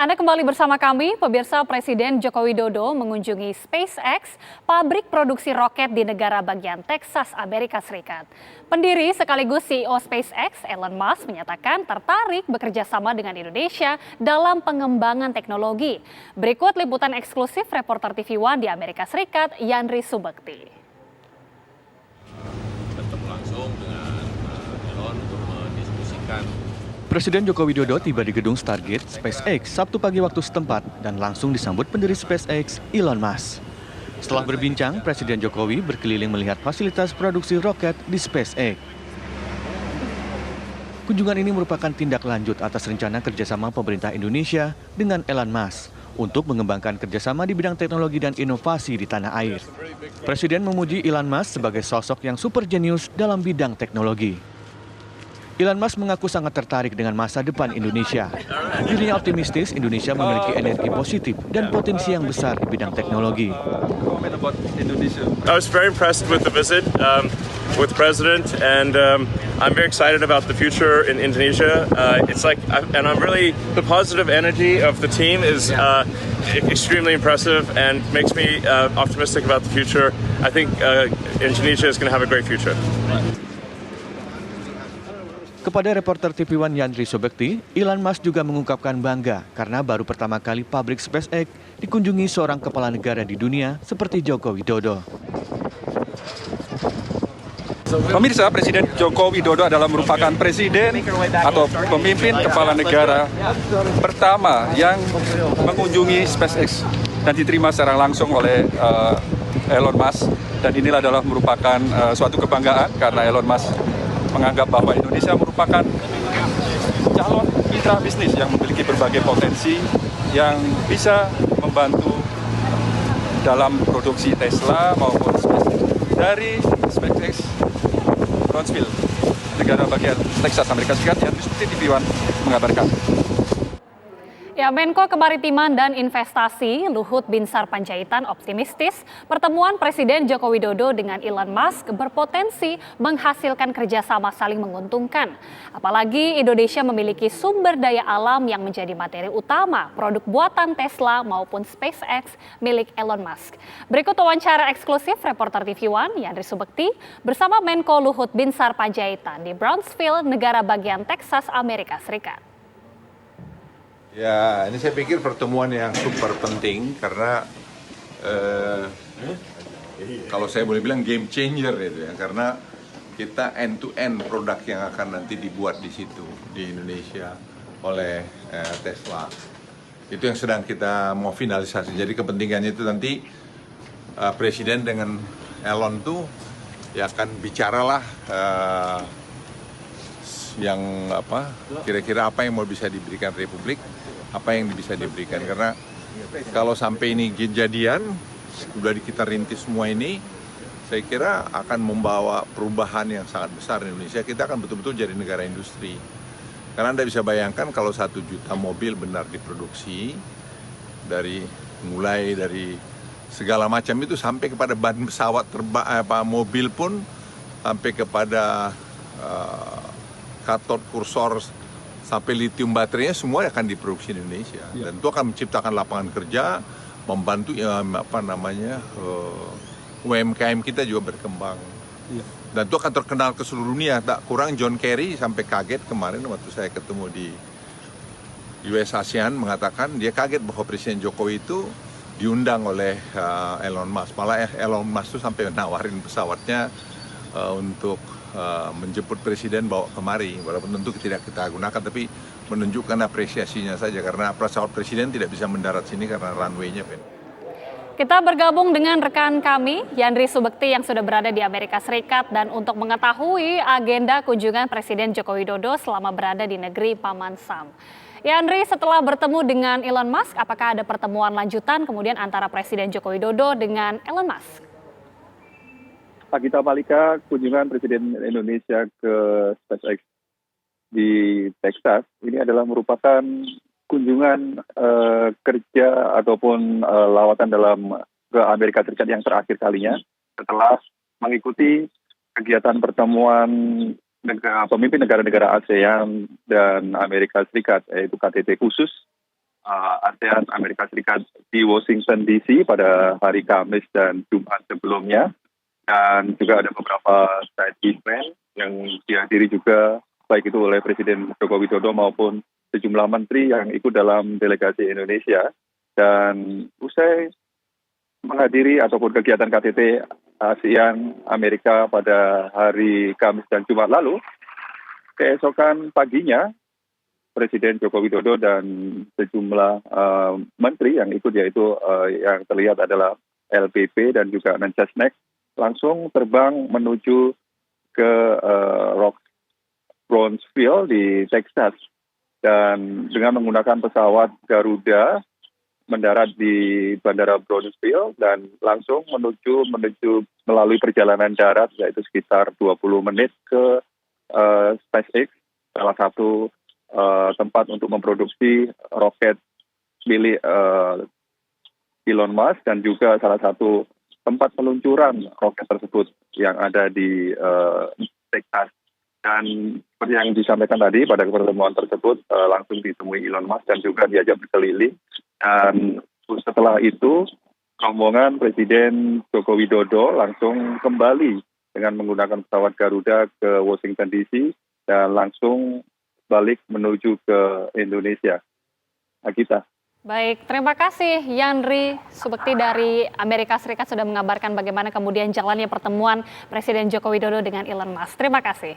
Anda kembali bersama kami, pemirsa. Presiden Joko Widodo mengunjungi SpaceX, pabrik produksi roket di negara bagian Texas, Amerika Serikat. Pendiri sekaligus CEO SpaceX, Elon Musk, menyatakan tertarik bekerja sama dengan Indonesia dalam pengembangan teknologi. Berikut liputan eksklusif reporter TV One di Amerika Serikat, Yandri Subekti. Bertemu langsung dengan Elon untuk mendiskusikan. Presiden Joko Widodo tiba di gedung Stargate SpaceX Sabtu pagi waktu setempat dan langsung disambut pendiri SpaceX, Elon Musk. Setelah berbincang, Presiden Jokowi berkeliling melihat fasilitas produksi roket di SpaceX. Kunjungan ini merupakan tindak lanjut atas rencana kerjasama pemerintah Indonesia dengan Elon Musk untuk mengembangkan kerjasama di bidang teknologi dan inovasi di tanah air. Presiden memuji Elon Musk sebagai sosok yang super jenius dalam bidang teknologi. Elon Musk mengaku sangat tertarik dengan masa depan Indonesia. Dirinya optimistis Indonesia memiliki energi positif dan potensi yang besar di bidang teknologi. I was very impressed with the visit with the president, and I'm very excited about the future in Indonesia. And I'm really, the positive energy of the team is extremely impressive and makes me optimistic about the future. I think Indonesia is going to have a great future. Kepada reporter TV One Yandri Subekti, Elon Musk juga mengungkapkan bangga karena baru pertama kali pabrik SpaceX dikunjungi seorang kepala negara di dunia seperti Joko Widodo. Pemirsa, Presiden Joko Widodo adalah merupakan presiden atau pemimpin kepala negara pertama yang mengunjungi SpaceX dan diterima secara langsung oleh Elon Musk. Dan inilah adalah merupakan suatu kebanggaan karena Elon Musk menganggap bahwa Indonesia merupakan calon mitra bisnis yang memiliki berbagai potensi yang bisa membantu dalam produksi Tesla maupun dari SpaceX Brownsville, negara bagian Texas, Amerika Serikat, yang seperti TV One mengabarkan. Ya, Menko Kemaritiman dan Investasi Luhut Binsar Panjaitan optimistis pertemuan Presiden Joko Widodo dengan Elon Musk berpotensi menghasilkan kerjasama saling menguntungkan. Apalagi Indonesia memiliki sumber daya alam yang menjadi materi utama produk buatan Tesla maupun SpaceX milik Elon Musk. Berikut wawancara eksklusif reporter TV One Yandri Subekti bersama Menko Luhut Binsar Panjaitan di Brownsville, negara bagian Texas, Amerika Serikat. Ya, ini saya pikir pertemuan yang super penting karena kalau saya boleh bilang game changer itu ya, karena kita end to end produk yang akan nanti dibuat di situ di Indonesia oleh Tesla. Itu yang sedang kita mau finalisasi. Jadi kepentingannya itu nanti Presiden dengan Elon tuh ya akan bicaralah yang apa kira-kira apa yang mau bisa diberikan Republik, apa yang bisa diberikan, karena kalau sampai ini kejadian sudah kita rintis semua ini, saya kira akan membawa perubahan yang sangat besar di Indonesia. Kita akan betul-betul jadi negara industri, karena Anda bisa bayangkan kalau 1 juta mobil benar diproduksi, mulai dari segala macam itu sampai kepada ban pesawat mobil pun, sampai kepada katot, kursor, sampai litium baterainya semua akan diproduksi di Indonesia. Dan itu akan menciptakan lapangan kerja, membantu UMKM kita juga berkembang. Dan itu akan terkenal ke seluruh dunia. Tak kurang John Kerry sampai kaget kemarin waktu saya ketemu di US ASEAN, mengatakan dia kaget bahwa Presiden Jokowi itu diundang oleh Elon Musk. Malah Elon Musk itu sampai nawarin pesawatnya untuk menjemput Presiden bawa kemari, walaupun tentu tidak kita gunakan, tapi menunjukkan apresiasinya saja karena pesawat Presiden tidak bisa mendarat sini karena runway-nya pendek. Kita bergabung dengan rekan kami, Yandri Subekti yang sudah berada di Amerika Serikat dan untuk mengetahui agenda kunjungan Presiden Joko Widodo selama berada di negeri Paman Sam. Yandri, setelah bertemu dengan Elon Musk, apakah ada pertemuan lanjutan kemudian antara Presiden Joko Widodo dengan Elon Musk? Gita Malika, kunjungan Presiden Indonesia ke SpaceX di Texas ini adalah merupakan kunjungan kerja ataupun lawatan ke Amerika Serikat yang terakhir kalinya setelah mengikuti kegiatan pertemuan pemimpin negara-negara ASEAN dan Amerika Serikat, yaitu KTT khusus ASEAN Amerika Serikat di Washington DC pada hari Kamis dan Jumat sebelumnya. Dan juga ada beberapa side event yang dihadiri juga baik itu oleh Presiden Joko Widodo maupun sejumlah menteri yang ikut dalam delegasi Indonesia. Dan usai menghadiri ataupun kegiatan KTT ASEAN Amerika pada hari Kamis dan Jumat lalu, keesokan paginya Presiden Joko Widodo dan sejumlah menteri yang ikut, yaitu yang terlihat adalah LPP dan juga Mensesnek, langsung terbang menuju ke Brownsville di Texas, dan dengan menggunakan pesawat Garuda mendarat di Bandara Brownsville dan langsung menuju melalui perjalanan darat, yaitu sekitar 20 menit ke SpaceX, salah satu tempat untuk memproduksi roket milik Elon Musk dan juga salah satu tempat peluncuran roket tersebut yang ada di Texas. Dan seperti yang disampaikan tadi, pada pertemuan tersebut langsung ditemui Elon Musk dan juga diajak berkeliling. Dan setelah itu rombongan Presiden Joko Widodo langsung kembali dengan menggunakan pesawat Garuda ke Washington DC dan langsung balik menuju ke Indonesia. Agita. Baik, terima kasih Yandri Subekti dari Amerika Serikat sudah mengabarkan bagaimana kemudian jalannya pertemuan Presiden Joko Widodo dengan Elon Musk. Terima kasih.